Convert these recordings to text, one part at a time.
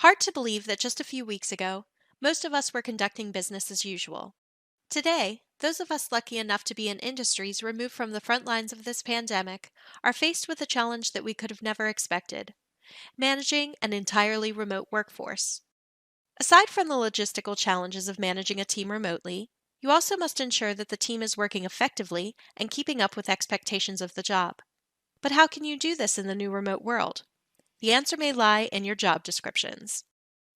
Hard to believe that just a few weeks ago, most of us were conducting business as usual. Today, those of us lucky enough to be in industries removed from the front lines of this pandemic are faced with a challenge that we could have never expected: managing an entirely remote workforce. Aside from the logistical challenges of managing a team remotely, you also must ensure that the team is working effectively and keeping up with expectations of the job. But how can you do this in the new remote world? The answer may lie in your job descriptions.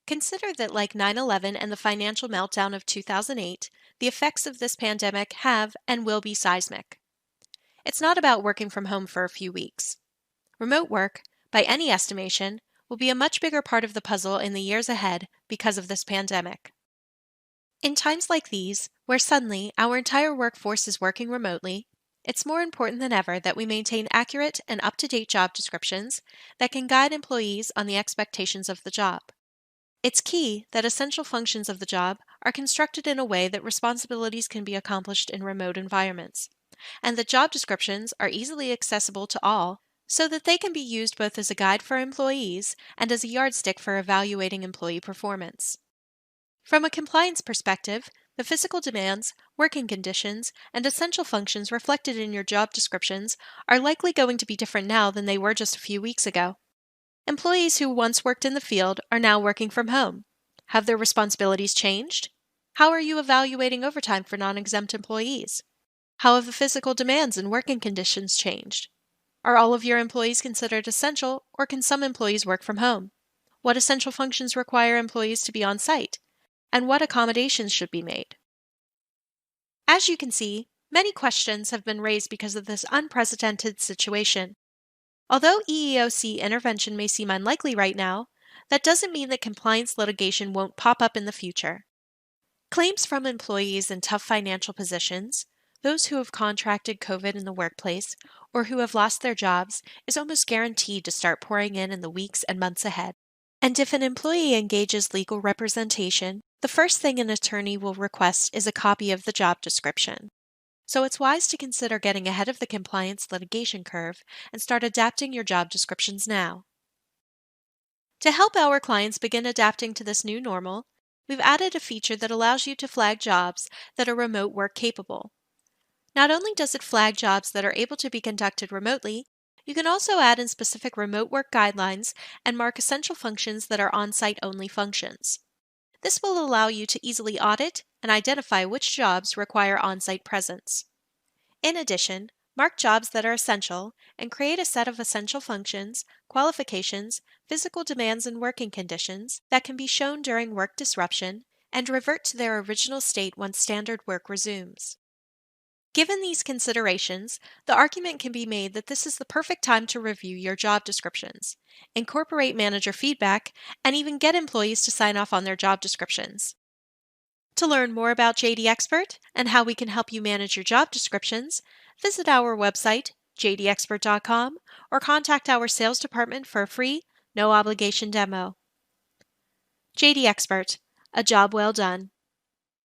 Consider that, like 9/11 and the financial meltdown of 2008, the effects of this pandemic have and will be seismic. It's not about working from home for a few weeks. Remote work, by any estimation, will be a much bigger part of the puzzle in the years ahead because of this pandemic. In times like these, where suddenly our entire workforce is working remotely, it's more important than ever that we maintain accurate and up-to-date job descriptions that can guide employees on the expectations of the job. It's key that essential functions of the job are constructed in a way that responsibilities can be accomplished in remote environments, and that job descriptions are easily accessible to all so that they can be used both as a guide for employees and as a yardstick for evaluating employee performance. From a compliance perspective, the physical demands, working conditions, and essential functions reflected in your job descriptions are likely going to be different now than they were just a few weeks ago. Employees who once worked in the field are now working from home. Have their responsibilities changed? How are you evaluating overtime for non-exempt employees? How have the physical demands and working conditions changed? Are all of your employees considered essential, or can some employees work from home? What essential functions require employees to be on site? And what accommodations should be made? As you can see, many questions have been raised because of this unprecedented situation. Although EEOC intervention may seem unlikely right now, that doesn't mean that compliance litigation won't pop up in the future. Claims from employees in tough financial positions, those who have contracted COVID in the workplace, or who have lost their jobs, is almost guaranteed to start pouring in the weeks and months ahead. And if an employee engages legal representation, the first thing an attorney will request is a copy of the job description. So it's wise to consider getting ahead of the compliance litigation curve and start adapting your job descriptions now. To help our clients begin adapting to this new normal, we've added a feature that allows you to flag jobs that are remote work capable. Not only does it flag jobs that are able to be conducted remotely, you can also add in specific remote work guidelines and mark essential functions that are on-site only functions. This will allow you to easily audit and identify which jobs require on-site presence. In addition, mark jobs that are essential and create a set of essential functions, qualifications, physical demands, and working conditions that can be shown during work disruption and revert to their original state once standard work resumes. Given these considerations, the argument can be made that this is the perfect time to review your job descriptions, incorporate manager feedback, and even get employees to sign off on their job descriptions. To learn more about JDXpert and how we can help you manage your job descriptions, visit our website, JDXpert.com, or contact our sales department for a free, no-obligation demo. JDXpert, a job well done.